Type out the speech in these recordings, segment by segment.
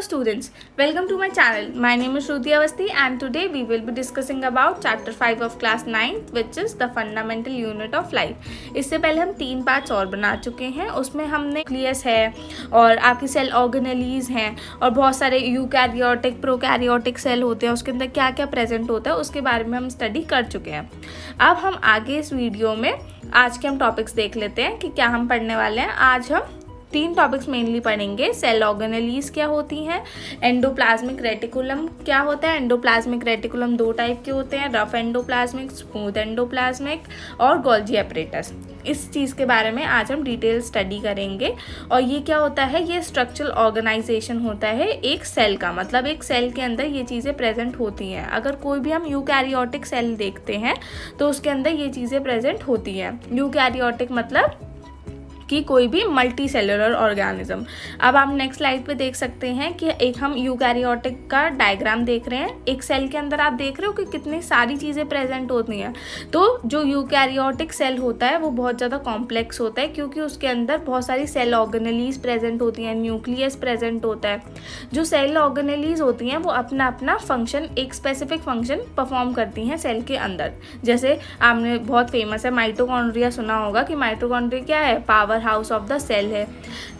students, welcome to my channel. My name is Shruti Awasthi and today we will be discussing about chapter 5 of class 9th which is the fundamental unit of life. इससे पहले हम 3 parts और बना चुके हैं. उसमें हमने nucleus है और आपकी सेल ऑर्गेनेलीज हैं और बहुत सारे यूकैरियोटिक प्रोकैरियोटिक सेल होते हैं, उसके अंदर क्या क्या प्रेजेंट होता है उसके बारे में हम स्टडी कर चुके हैं. अब हम आगे इस वीडियो में आज के हम टॉपिक्स देख लेते हैं कि क्या हम पढ़ने वाले हैं. आज हम 3 टॉपिक्स मेनली पढ़ेंगे. सेल ऑर्गेनेलीज क्या होती हैं, एंडोप्लाज्मिक रेटिकुलम क्या होता है. एंडोप्लाज्मिक रेटिकुलम 2 टाइप के होते हैं, रफ एंडोप्लाज्मिक, स्मूथ एंडोप्लाज्मिक और गोल्जी एपरेटस. इस चीज़ के बारे में आज हम डिटेल स्टडी करेंगे. और ये क्या होता है, ये स्ट्रक्चरल ऑर्गेनाइजेशन होता है एक सेल का. मतलब एक सेल के अंदर ये चीज़ें प्रेजेंट होती हैं. अगर कोई भी हम यूकैरियोटिक सेल देखते हैं तो उसके अंदर ये चीज़ें प्रेजेंट होती हैं. यूकैरियोटिक मतलब कि कोई भी मल्टी सेलुलर ऑर्गेनिज्म. अब आप नेक्स्ट स्लाइड पे देख सकते हैं कि एक हम यूकैरियोटिक का डायग्राम देख रहे हैं. एक सेल के अंदर आप देख रहे हो कि कितनी सारी चीज़ें प्रेजेंट होती हैं. तो जो यूकैरियोटिक सेल होता है वो बहुत ज़्यादा कॉम्प्लेक्स होता है क्योंकि उसके अंदर बहुत सारी सेल ऑर्गेनेलीज प्रेजेंट होती हैं, न्यूक्लियस प्रेजेंट होता है. जो सेल ऑर्गेनेलीज होती हैं वो अपना अपना फंक्शन, एक स्पेसिफिक फंक्शन परफॉर्म करती हैं सेल के अंदर. जैसे आपने बहुत फेमस है माइटोकॉन्ड्रिया सुना होगा कि माइटोकॉन्ड्रिया क्या है, power house of the cell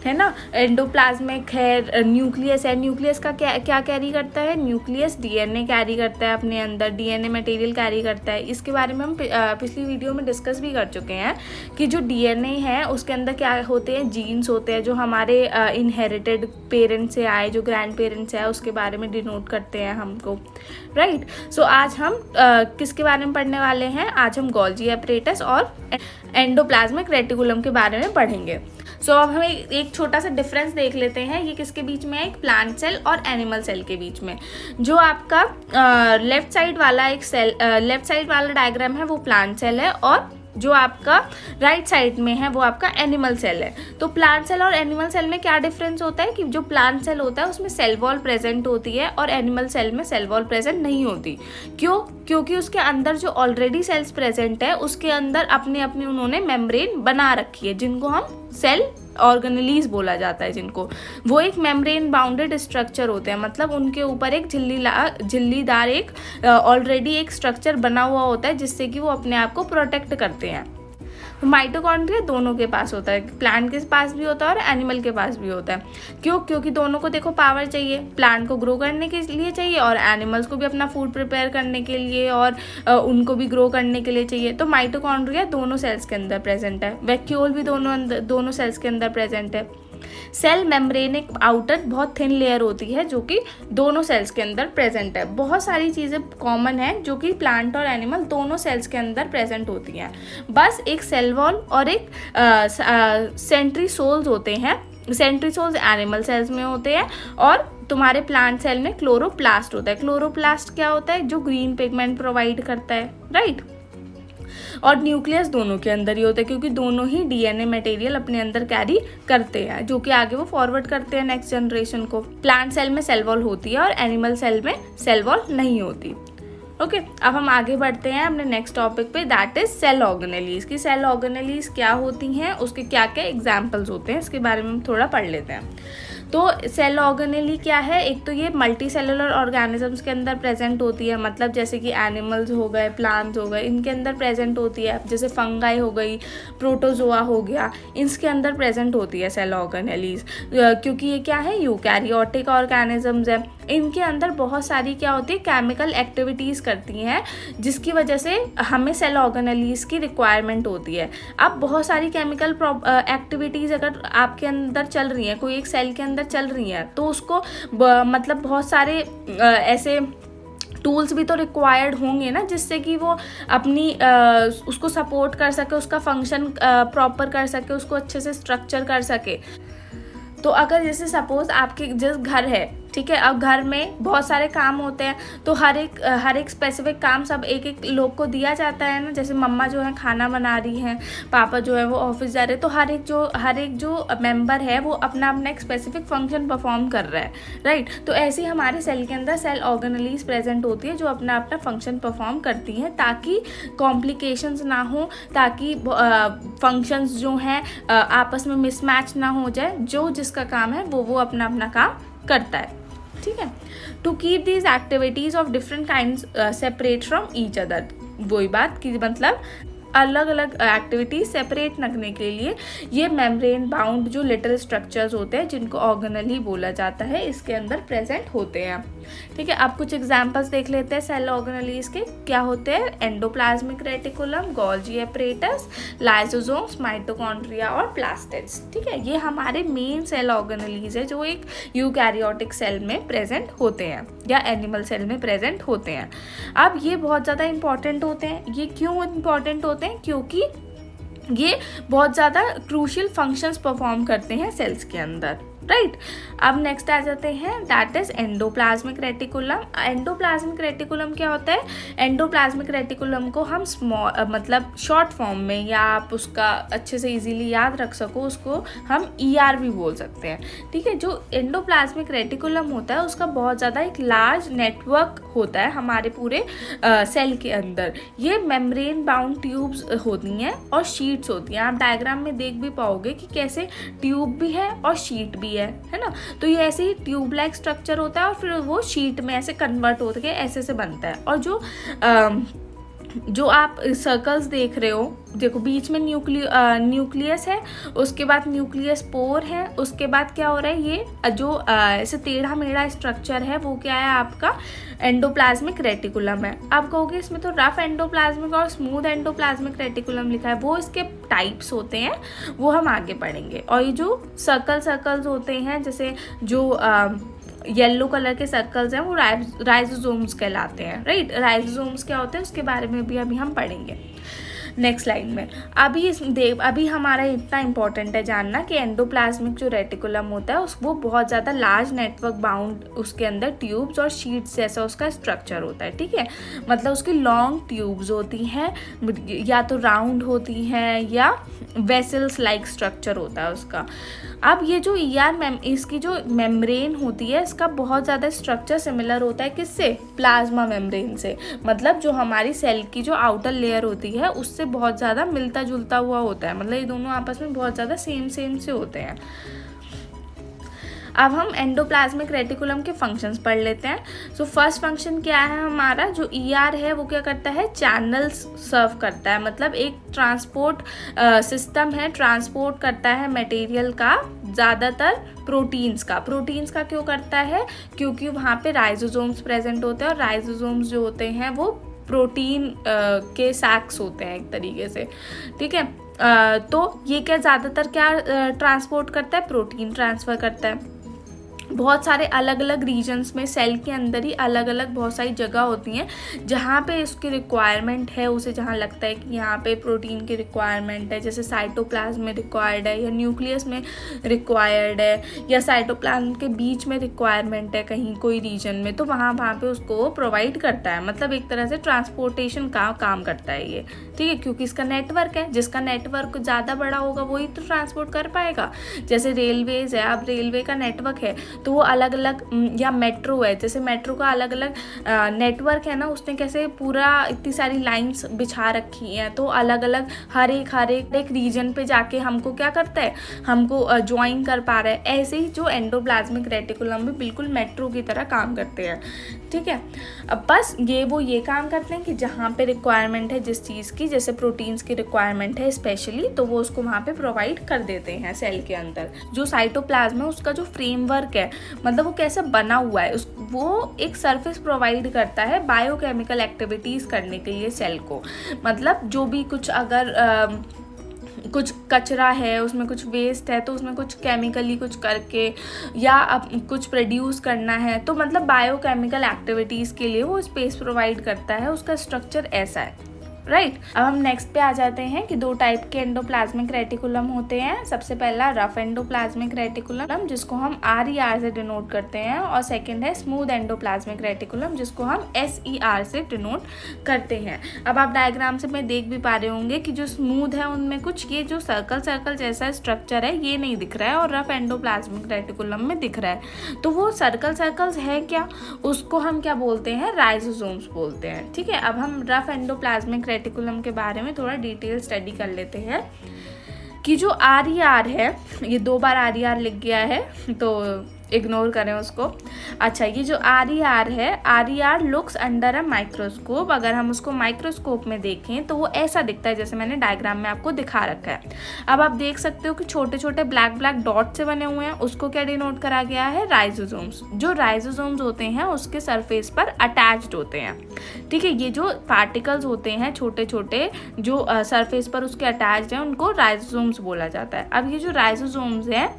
है ना. एंडोप्लाज्मिक है, न्यूक्लियस है. न्यूक्लियस का क्या क्या कैरी करता है, न्यूक्लियस डीएनए कैरी करता है अपने अंदर, डीएनए मटेरियल कैरी करता है. इसके बारे में हम पिछली वीडियो में डिस्कस भी कर चुके हैं कि जो डीएनए है उसके अंदर क्या होते हैं, जीन्स होते हैं जो हमारे इनहेरिटेड पेरेंट्स से आए, जो ग्रैंड पेरेंट्स से आए उसके बारे में डिनोट करते हैं हमको, राइट. सो आज हम किसके बारे में पढ़ने वाले हैं, आज हम गोल्जी एपरेटस और एंडोप्लाज्मिक रेटिकुलम के बारे में पढ़ेंगे. सो अब हम एक छोटा सा डिफरेंस देख लेते हैं. ये किसके बीच में है, एक प्लांट सेल और एनिमल सेल के बीच में. जो आपका लेफ्ट साइड वाला एक सेल, लेफ्ट साइड वाला डायग्राम है वो प्लांट सेल है और जो आपका राइट साइड में है वो आपका एनिमल सेल है. तो प्लांट सेल और एनिमल सेल में क्या डिफरेंस होता है कि जो प्लांट सेल होता है उसमें सेल वॉल प्रेजेंट होती है और एनिमल सेल में सेल वॉल प्रेजेंट नहीं होती. क्यों? क्योंकि उसके अंदर जो ऑलरेडी सेल्स प्रेजेंट है उसके अंदर अपने अपने उन्होंने मेम्ब्रेन बना रखी है जिनको हम सेल ऑर्गेनेलीज बोला जाता है. जिनको वो एक मेम्ब्रेन बाउंडेड स्ट्रक्चर होते हैं, मतलब उनके ऊपर एक झिल्लीदार एक ऑलरेडी एक स्ट्रक्चर बना हुआ होता है जिससे कि वो अपने आप को प्रोटेक्ट करते हैं. माइटोकॉन्ड्रिया दोनों के पास होता है, प्लांट के पास भी होता है और एनिमल के पास भी होता है. क्यों? क्योंकि दोनों को देखो पावर चाहिए, प्लांट को ग्रो करने के लिए चाहिए और एनिमल्स को भी अपना फूड प्रिपेयर करने के लिए और उनको भी ग्रो करने के लिए चाहिए. तो माइटोकॉन्ड्रिया दोनों सेल्स के अंदर प्रेजेंट है, वैक्यूल भी दोनों सेल्स के अंदर प्रेजेंट है. सेल मेम्ब्रेन एक आउटर बहुत थिन लेयर होती है जो कि दोनों सेल्स के अंदर प्रेजेंट है. बहुत सारी चीज़ें कॉमन है जो कि प्लांट और एनिमल दोनों सेल्स के अंदर प्रेजेंट होती हैं. बस एक सेल वॉल और एक सेंट्रीसोल्स होते हैं. सेंट्रीसोल्स एनिमल सेल्स में होते हैं और तुम्हारे प्लांट सेल में क्लोरोप्लास्ट होता है. क्लोरोप्लास्ट क्या होता है, जो ग्रीन पिगमेंट प्रोवाइड करता है, राइट. और न्यूक्लियस दोनों के अंदर ही होता है क्योंकि दोनों ही डीएनए मटेरियल अपने अंदर कैरी करते हैं जो कि आगे वो फॉरवर्ड करते हैं नेक्स्ट जनरेशन को. प्लांट सेल में सेल वॉल होती है और एनिमल सेल में सेल वॉल नहीं होती. ओके, अब हम आगे बढ़ते हैं अपने नेक्स्ट टॉपिक पे, दैट इज सेल ऑर्गेनेलीज. की सेल ऑर्गेनेलीज क्या होती हैं, उसके क्या क्या एग्जाम्पल्स होते हैं, इसके बारे में हम थोड़ा पढ़ लेते हैं. तो सेल ऑर्गेनेली क्या है, एक तो ये मल्टी सेलुलर ऑर्गेनिजम्स के अंदर प्रेजेंट होती है. मतलब जैसे कि एनिमल्स हो गए, प्लांट्स हो गए, इनके अंदर प्रेजेंट होती है. जैसे फंगाई हो गई, प्रोटोजोआ हो गया, इसके अंदर प्रेजेंट होती है सेल ऑर्गेनेलीज. क्योंकि ये क्या है, यूकैरियोटिक ऑर्गेनिजम्स है. इनके अंदर बहुत सारी क्या होती है, केमिकल एक्टिविटीज़ करती हैं जिसकी वजह से हमें सेल ऑर्गेनेलीज की रिक्वायरमेंट होती है. अब बहुत सारी केमिकल एक्टिविटीज़ अगर आपके अंदर चल रही हैं, कोई एक सेल के अंदर चल रही हैं, तो उसको मतलब बहुत सारे ऐसे टूल्स भी तो रिक्वायर्ड होंगे ना जिससे कि वो अपनी उसको सपोर्ट कर सके, उसका फंक्शन प्रॉपर कर सके, उसको अच्छे से स्ट्रक्चर कर सके. तो अगर जैसे सपोज आपके जिस घर है, ठीक है, अब घर में बहुत सारे काम होते हैं तो हर एक स्पेसिफिक काम सब एक एक लोग को दिया जाता है ना. जैसे मम्मा जो है खाना बना रही हैं, पापा जो है वो ऑफिस जा रहे हैं, तो हर एक जो मेंबर है वो अपना अपना एक स्पेसिफिक फंक्शन परफॉर्म कर रहा है, राइट. तो ऐसे ही हमारे सेल के अंदर सेल ऑर्गेनेलीज प्रेजेंट होती है जो अपना अपना फंक्शन परफॉर्म करती हैं ताकि कॉम्प्लिकेशंस ना हो, ताकि फंक्शंस जो हैं आपस में मिसमैच ना हो जाए. जो जिसका काम है वो अपना अपना काम करता है. ठीक है। To keep these activities of different kinds separate from each other, वही बात कि मतलब अलग अलग एक्टिविटीज सेपरेट रखने के लिए ये मेम्ब्रेन बाउंड जो लिटिल स्ट्रक्चर्स होते हैं, जिनको ऑर्गेनल ही बोला जाता है, इसके अंदर प्रेजेंट होते हैं। ठीक है, अब कुछ एग्जांपल्स देख लेते हैं सेल ऑर्गेनलीज के क्या होते हैं। Endoplasmic reticulum, Golgi apparatus, lysosomes, mitochondria और प्लास्टिड्स। ठीक है, ये हमारे मेन सेल ऑर्गेनलीज है जो एक यूकैरियोटिक सेल में प्रेजेंट होते हैं या एनिमल सेल में प्रेजेंट होते हैं। अब ये बहुत ज़्यादा इंपॉर्टेंट होते हैं। ये क्यों इंपॉर्टेंट होते हैं? क्योंकि ये बहुत ज़्यादा क्रूशियल फंक्शंस परफॉर्म करते हैं सेल्स के अंदर, राइट। अब नेक्स्ट आ जाते हैं, that is endoplasmic reticulum. Endoplasmic reticulum क्या होता है? एंडोप्लाज्मिक रेटिकुलम को हम मतलब शॉर्ट फॉर्म में, या आप उसका अच्छे से इजीली याद रख सको, उसको हम ER भी बोल सकते हैं। ठीक है, जो एंडोप्लाज्मिक रेटिकुलम होता है उसका बहुत ज़्यादा एक लार्ज नेटवर्क होता है हमारे पूरे सेल के अंदर। ये मेम्ब्रेन बाउंड ट्यूब्स होती हैं और शीट्स होती हैं। आप डायग्राम में देख भी पाओगे कि कैसे ट्यूब भी है और शीट भी है ना। तो ये ऐसे ही ट्यूब लाइक स्ट्रक्चर होता है और फिर वो शीट में ऐसे कन्वर्ट होकर ऐसे से बनता है। और जो आप सर्कल्स देख रहे हो, देखो बीच में न्यूक्लियस है, उसके बाद न्यूक्लियस पोर है, उसके बाद क्या हो रहा है, ये जो ऐसे टेढ़ा मेढ़ा स्ट्रक्चर है वो क्या है आपका एंडोप्लाज्मिक रेटिकुलम है। आप कहोगे इसमें तो रफ एंडोप्लाज्मिक और स्मूथ एंडोप्लाज्मिक रेटिकुलम लिखा है, वो इसके टाइप्स होते हैं, वो हम आगे पढ़ेंगे। और ये जो सर्कल्स होते हैं, जैसे जो येलो कलर के सर्कल्स हैं, वो राइजोसोम्स कहलाते हैं, राइट। राइजोसोम्स क्या होते हैं उसके बारे में भी अभी हम पढ़ेंगे नेक्स्ट लाइन में। अभी हमारा इतना इंपॉर्टेंट है जानना कि एंडोप्लाज्मिक जो रेटिकुलम होता है वो बहुत ज़्यादा लार्ज नेटवर्क बाउंड, उसके अंदर ट्यूब्स और शीट्स जैसा उसका स्ट्रक्चर होता है। ठीक है, मतलब उसकी लॉन्ग ट्यूब्स होती हैं, या तो राउंड होती हैं, या वेसल्स लाइक स्ट्रक्चर होता है उसका। अब ये जो इसकी जो मेम्ब्रेन होती है, इसका बहुत ज़्यादा स्ट्रक्चर सिमिलर होता है किससे? प्लाज्मा मेम्ब्रेन से। मतलब जो हमारी सेल की जो आउटर लेयर होती है उससे बहुत ज़्यादा मिलता जुलता हुआ होता है। मतलब ये दोनों आपस में बहुत ज़्यादा सेम से होते हैं। अब हम एंडोप्लाज्मिक रेटिकुलम के फंक्शंस पढ़ लेते हैं। सो फर्स्ट फंक्शन क्या है हमारा, जो ER है वो क्या करता है? चैनल्स सर्व करता है। मतलब एक ट्रांसपोर्ट सिस्टम है, ट्रांसपोर्ट करता है मटेरियल का, ज़्यादातर प्रोटीन्स का क्यों करता है? क्योंकि वहाँ पे राइजोसोम्स प्रेजेंट होते हैं, और राइजोसोम्स जो होते हैं वो प्रोटीन के सैक्स होते हैं एक तरीके से। ठीक है, तो ये क्या ज़्यादातर क्या ट्रांसपोर्ट करता है? प्रोटीन ट्रांसफ़र करता है। बहुत सारे अलग अलग रीजन्स में सेल के अंदर ही अलग अलग बहुत सारी जगह होती हैं जहाँ पे इसकी रिक्वायरमेंट है, उसे जहाँ लगता है कि यहाँ पे प्रोटीन की रिक्वायरमेंट है, जैसे साइटोप्लाज्म में रिक्वायर्ड है, या न्यूक्लियस में रिक्वायर्ड है, या साइटोप्लाज्म के बीच में रिक्वायरमेंट है कहीं कोई रीजन में, तो वहाँ पे उसको प्रोवाइड करता है। मतलब एक तरह से ट्रांसपोर्टेशन का काम करता है ये। ठीक है, क्योंकि इसका नेटवर्क है, जिसका नेटवर्क ज़्यादा बड़ा होगा वही तो ट्रांसपोर्ट कर पाएगा। जैसे रेलवेज है, अब रेलवे का नेटवर्क है तो वो अलग अलग, या मेट्रो है, जैसे मेट्रो का अलग अलग नेटवर्क है ना, उसने कैसे पूरा इतनी सारी लाइंस बिछा रखी हैं, तो अलग अलग हर एक रीजन पे जाके हमको क्या करता है, हमको ज्वाइन कर पा रहा है। ऐसे ही जो एंडोप्लाज्मिक रेटिकुलम भी बिल्कुल मेट्रो की तरह काम करते हैं। ठीक है, अब बस ये काम करते हैं कि जहाँ पे रिक्वायरमेंट है जिस चीज़ की, जैसे प्रोटीन्स की रिक्वायरमेंट है स्पेशली, तो वो उसको वहाँ पे प्रोवाइड कर देते हैं सेल के अंदर। जो साइटोप्लाज्म है उसका जो फ्रेमवर्क है, मतलब वो कैसे बना हुआ है, वो एक सरफेस प्रोवाइड करता है बायोकेमिकल एक्टिविटीज़ करने के लिए सेल को। मतलब जो भी कुछ अगर कुछ कचरा है, उसमें कुछ वेस्ट है, तो उसमें कुछ केमिकली कुछ करके या अब कुछ प्रोड्यूस करना है, तो मतलब बायोकेमिकल एक्टिविटीज़ के लिए वो स्पेस प्रोवाइड करता है। उसका स्ट्रक्चर ऐसा है, राइट। अब हम नेक्स्ट पे आ जाते हैं कि दो टाइप के एंडोप्लाज्मिक रेटिकुलम होते हैं। सबसे पहला रफ एंडोप्लाज्मिक रेटिकुलम, जिसको हम RER से डिनोट करते हैं, और सेकंड है स्मूथ एंडोप्लाज्मिक रेटिकुलम, जिसको हम SER से डिनोट करते हैं। अब आप डायग्राम से मैं देख भी पा रहे होंगे कि जो स्मूथ है उनमें कुछ ये जो सर्कल जैसा स्ट्रक्चर है ये नहीं दिख रहा है, और रफ एंडोप्लाज्मिक रेटिकुलम में दिख रहा है। तो वो सर्कल्स है क्या, उसको हम क्या बोलते हैं? राइजोसोम्स बोलते हैं। ठीक है, अब हम रफ एंडोप्लाज्मिक रेटिकुलम के बारे में थोड़ा डिटेल स्टडी कर लेते हैं कि जो RER है, ये 2 बार RER लिख गया है, तो इग्नोर करें उसको। अच्छा, ये जो RER है, RER looks under a microscope. अगर हम उसको माइक्रोस्कोप में देखें तो वो ऐसा दिखता है जैसे मैंने डायग्राम में आपको दिखा रखा है। अब आप देख सकते हो कि छोटे छोटे ब्लैक ब्लैक डॉट से बने हुए हैं, उसको क्या डिनोट करा गया है? राइजोसोम्स। जो राइजोसोम्स होते हैं उसके सरफेस पर अटैच्ड होते हैं, ठीक है। ये जो पार्टिकल्स होते हैं छोटे छोटे जो सरफेस पर उसके अटैच्ड हैं, उनको राइजोसोम्स बोला जाता है। अब ये जो राइजोसोम्स हैं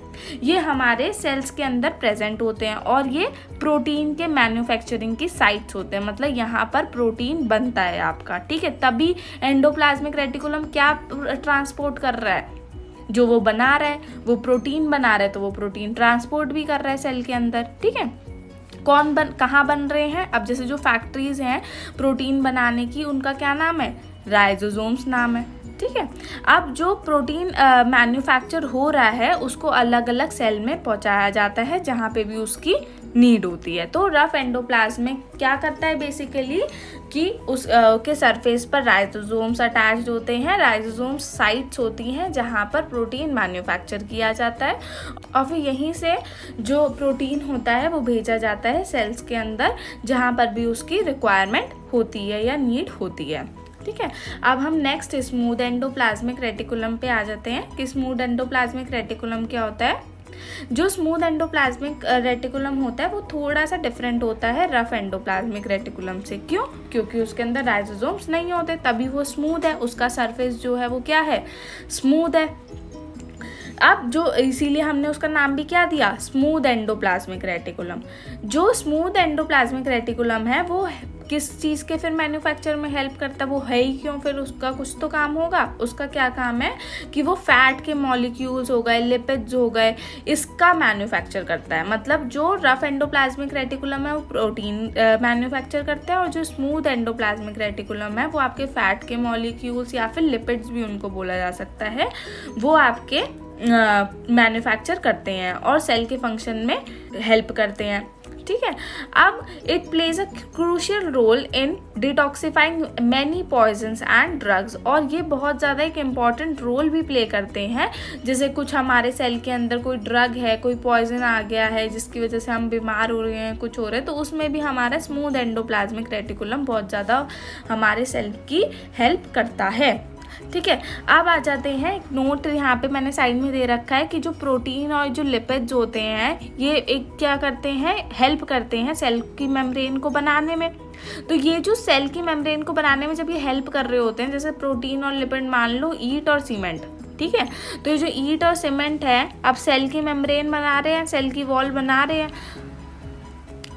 ये हमारे सेल्स के अंदर प्रेजेंट होते हैं और ये प्रोटीन के मैन्युफैक्चरिंग की साइट्स होते हैं, मतलब यहाँ पर प्रोटीन बनता है आपका, ठीक है। तभी एंडोप्लाज्मिक रेटिकुलम क्या ट्रांसपोर्ट कर रहा है? जो वो बना रहा है, वो प्रोटीन बना रहा है, तो वो प्रोटीन ट्रांसपोर्ट भी कर रहा है सेल के अंदर, ठीक है। कहाँ बन रहे हैं? अब जैसे जो फैक्ट्रीज हैं प्रोटीन बनाने की, उनका क्या नाम है? राइजोसोम्स नाम है, ठीक है। अब जो प्रोटीन मैन्युफैक्चर हो रहा है उसको अलग अलग सेल में पहुंचाया जाता है जहाँ पे भी उसकी नीड होती है। तो रफ एंडोप्लाज्म में क्या करता है बेसिकली कि उस के सरफेस पर राइजोसोम्स अटैच्ड होते हैं। राइजोसोम्स साइट्स होती हैं जहाँ पर प्रोटीन मैन्युफैक्चर किया जाता है और फिर यहीं से जो प्रोटीन होता है वो भेजा जाता है सेल्स के अंदर जहाँ पर भी उसकी रिक्वायरमेंट होती है या नीड होती है, ठीक है। अब हम नेक्स्ट स्मूथ एंडोप्लाज्मिक रेटिकुलम पे आ जाते हैं कि स्मूथ एंडोप्लाज्मिक रेटिकुलम क्या होता है। जो स्मूथ एंडोप्लाज्मिक रेटिकुलम होता है वो थोड़ा सा डिफरेंट होता है रफ एंडोप्लाज्मिक रेटिकुलम से। क्यों? क्योंकि उसके अंदर राइजोसोम्स नहीं होते, तभी वो स्मूथ है, उसका सरफेस जो है वो क्या है? स्मूथ है। अब जो इसीलिए हमने उसका नाम भी क्या दिया? Smooth endoplasmic reticulum. जो स्मूथ एंडोप्लाज्मिक रेटिकुलम है वो किस चीज़ के फिर मैन्युफैक्चर में हेल्प करता है? वो है ही क्यों? फिर उसका कुछ तो काम होगा। उसका क्या काम है कि वो फैट के मॉलिक्यूल्स हो गए, लिपिड्स हो गए, इसका मैन्युफैक्चर करता है। मतलब जो रफ एंडोप्लाज्मिक रेटिकुलम है वो प्रोटीन मैन्युफैक्चर करता है और जो स्मूथ एंडोप्लाज्मिक रेटिकुलम है वो आपके फैट के मॉलिक्यूल्स या फिर लिपिड्स भी उनको बोला जा सकता है, वो आपके मैन्युफैक्चर करते हैं और सेल के फंक्शन में हेल्प करते हैं, ठीक है। अब it plays a crucial role in detoxifying many poisons and drugs, और ये बहुत ज़्यादा एक इम्पॉर्टेंट रोल भी प्ले करते हैं। जैसे कुछ हमारे सेल के अंदर कोई ड्रग है, कोई पॉइजन आ गया है जिसकी वजह से हम बीमार हो रहे हैं, कुछ हो रहा है, तो उसमें भी हमारा स्मूथ एंडोप्लाज्मिक रेटिकुलम बहुत ज़्यादा हमारे सेल की हेल्प करता है, ठीक है। अब आ जाते हैं, एक नोट यहाँ पे मैंने साइड में दे रखा है कि जो प्रोटीन और जो लिपिड्स होते हैं ये एक क्या करते हैं? हेल्प करते हैं सेल की मेम्ब्रेन को बनाने में। तो ये जो सेल की मेम्ब्रेन को बनाने में जब ये हेल्प कर रहे होते हैं, जैसे प्रोटीन और लिपिड मान लो ईंट और सीमेंट, ठीक है। तो ये जो ईंट और सीमेंट है अब सेल की मेम्ब्रेन बना रहे हैं, सेल की वॉल बना रहे हैं।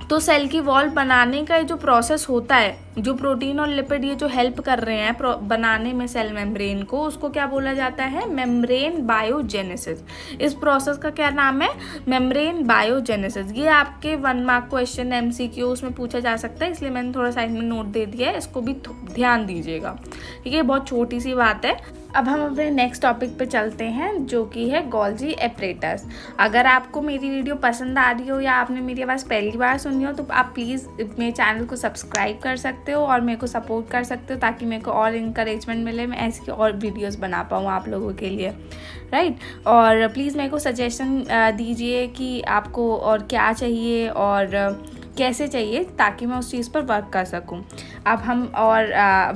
तो सेल की वॉल बनाने का जो प्रोसेस होता है, जो प्रोटीन और लिपिड ये जो हेल्प कर रहे हैं बनाने में सेल मेम्ब्रेन को, उसको क्या बोला जाता है? Membrane biogenesis. इस प्रोसेस का क्या नाम है? Membrane biogenesis. ये आपके 1 मार्क क्वेश्चन MCQ उसमें पूछा जा सकता है, इसलिए मैंने थोड़ा साइड में नोट दे दिया है, इसको भी ध्यान दीजिएगा, ठीक है। बहुत छोटी सी बात है। अब हम अपने नेक्स्ट टॉपिक पे चलते हैं जो कि है गोल्जी एपरेटस। अगर आपको मेरी वीडियो पसंद आ रही हो या आपने मेरी आवाज़ पहली बार सुनी हो तो आप प्लीज़ मेरे चैनल को सब्सक्राइब कर सकते हो और मेरे को सपोर्ट कर सकते हो ताकि मेरे को और इंकरेजमेंट मिले, मैं ऐसी और वीडियोस बना पाऊँ आप लोगों के लिए, राइट। और प्लीज़ मेरे को सजेशन दीजिए कि आपको और क्या चाहिए और कैसे चाहिए ताकि मैं उस चीज़ पर वर्क कर सकूं। अब हम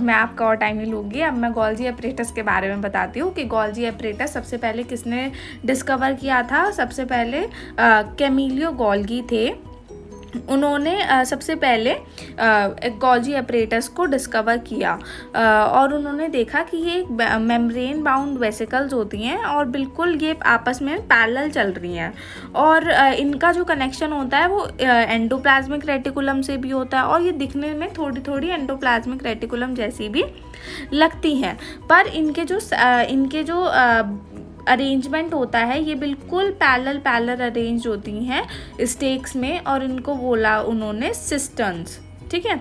मैं आपका और टाइम नहीं लूँगी। अब मैं गोल्जी एपरेटस के बारे में बताती हूँ कि गोल्जी एपरेटस सबसे पहले किसने डिस्कवर किया था। सबसे पहले कैमिलियो गोल्गी थे, उन्होंने सबसे पहले गोल्जी एपरेटस को डिस्कवर किया और उन्होंने देखा कि ये एक मेम्ब्रेन बाउंड वेसिकल्स होती हैं और बिल्कुल ये आपस में पैरेलल चल रही हैं और इनका जो कनेक्शन होता है वो एंडोप्लाज्मिक रेटिकुलम से भी होता है और ये दिखने में थोड़ी थोड़ी एंडोप्लाज्मिक रेटिकुलम जैसी भी लगती हैं, पर इनके जो अरेंजमेंट होता है ये बिल्कुल पैरेलल अरेंज होती हैं स्टेक्स में और इनको बोला उन्होंने सिस्टर्न्स, ठीक है।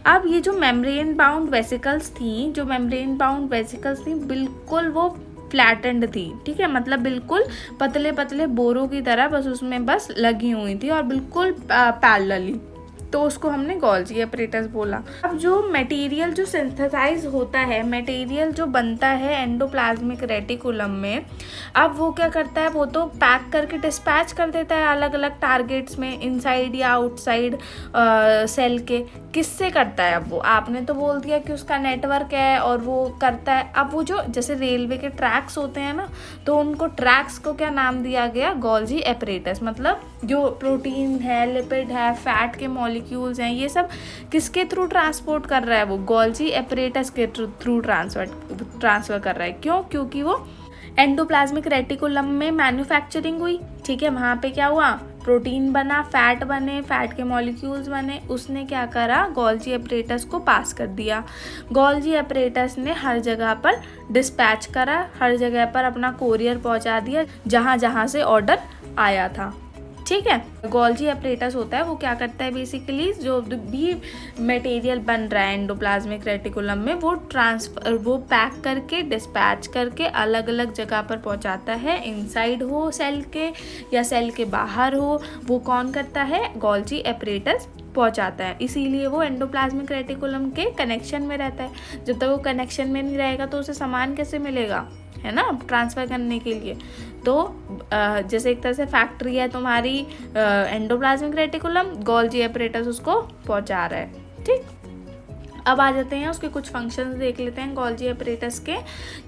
अब ये जो मेम्ब्रेन बाउंड वेसिकल्स थी बिल्कुल वो फ्लैटेंड थी, ठीक है, मतलब बिल्कुल पतले पतले बोरों की तरह बस उसमें बस लगी हुई थी और बिल्कुल पैरेलली। तो उसको हमने गोल्जी एपरेटस बोला। अब जो मटेरियल जो सिंथेसाइज होता है, मटेरियल जो बनता है एंडोप्लाज्मिक रेटिकुलम में, अब वो क्या करता है, वो तो पैक करके डिस्पैच कर देता है अलग अलग टारगेट्स में, इनसाइड या आउटसाइड सेल के। किससे करता है? अब वो आपने तो बोल दिया कि उसका नेटवर्क है और वो करता है। अब वो जो जैसे रेलवे के ट्रैक्स होते हैं ना, तो उनको ट्रैक्स को क्या नाम दिया गया? Golgi apparatus. मतलब जो प्रोटीन है, लिपिड है, फैट के मॉलिक्यूल्स हैं, ये सब किसके थ्रू ट्रांसपोर्ट कर रहा है? वो गोल्जी एपरेटस के थ्रू ट्रांसफर कर रहा है। क्यों? क्योंकि वो एंडोप्लाज्मिक रेटिकुलम में मैन्युफैक्चरिंग हुई, ठीक है, वहाँ पे क्या हुआ? प्रोटीन बना, फैट बने, फैट के मॉलिक्यूल्स बने, उसने क्या करा? गोल्जी एपरेटस को पास कर दिया। गोल्जी एपरेटस ने हर जगह पर डिस्पैच करा, हर जगह पर अपना कोरियर पहुंचा दिया जहाँ जहाँ से ऑर्डर आया था, ठीक है। गोल्जी एपरेटस होता है वो क्या करता है बेसिकली, जो भी मटेरियल बन रहा है एंडोप्लाज्मिक रेटिकुलम में, वो पैक करके डिस्पैच करके अलग अलग जगह पर पहुंचाता है। इनसाइड हो सेल के या सेल के बाहर हो, वो कौन करता है? गोल्जी एपरेटस पहुंचाता है। इसीलिए वो एंडोप्लाज्मिक रेटिकुलम के कनेक्शन में रहता है। जब तक वो कनेक्शन में नहीं रहेगा तो उसे सामान कैसे मिलेगा, है ना, ट्रांसफ़र करने के लिए। तो जैसे एक तरह से फैक्ट्री है तुम्हारी एंडोप्लाज्मिक रेटिकुलम, गोल्जी एपरेटस उसको पहुंचा रहा है, ठीक। अब आ जाते हैं उसके कुछ फंक्शंस देख लेते हैं गोल्जी एपरेटस के,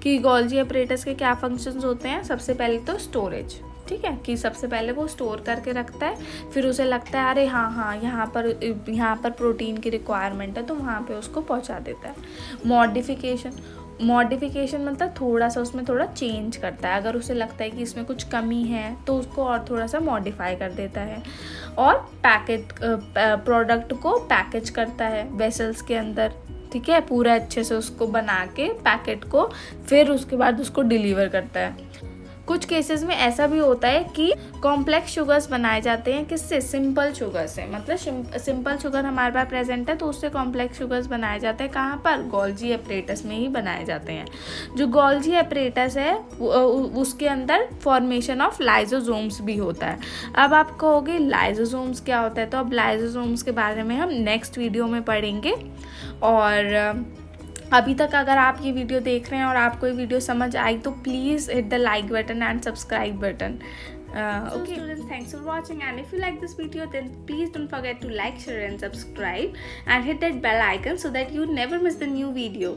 कि गोल्जी एपरेटस के क्या फंक्शंस होते हैं। सबसे पहले तो स्टोरेज, ठीक है, कि सबसे पहले वो स्टोर करके रखता है, फिर उसे लगता है अरे हाँ यहाँ पर प्रोटीन की रिक्वायरमेंट है, तो वहाँ पे उसको पहुँचा देता है। मॉडिफिकेशन मतलब थोड़ा सा उसमें थोड़ा चेंज करता है। अगर उसे लगता है कि इसमें कुछ कमी है तो उसको और थोड़ा सा मॉडिफाई कर देता है। और प्रोडक्ट को पैकेज करता है वेसल्स के अंदर, ठीक है, पूरा अच्छे से उसको बना के पैकेट को, फिर उसके बाद उसको डिलीवर करता है। कुछ केसेस में ऐसा भी होता है कि कॉम्प्लेक्स शुगर्स बनाए जाते हैं, किससे? सिंपल शुगर से। मतलब सिंपल शुगर हमारे पास प्रेजेंट है तो उससे कॉम्प्लेक्स शुगर्स बनाए जाते हैं। कहाँ पर? गोल्जी एपरेटस में ही बनाए जाते हैं। जो गोल्जी एपरेटस है उसके अंदर फॉर्मेशन ऑफ लाइजोसोम्स भी होता है। अब आप कहोगे लाइजोसोम्स क्या होता है, तो अब लाइजोसोम्स के बारे में हम नेक्स्ट वीडियो में पढ़ेंगे। और अभी तक अगर आप ये वीडियो देख रहे हैं और आपको ये वीडियो समझ आई तो please hit the like button and subscribe button. Okay students, thanks for watching, and if you like this video then please don't forget to like, share and subscribe and hit that bell icon so that you never miss the new video.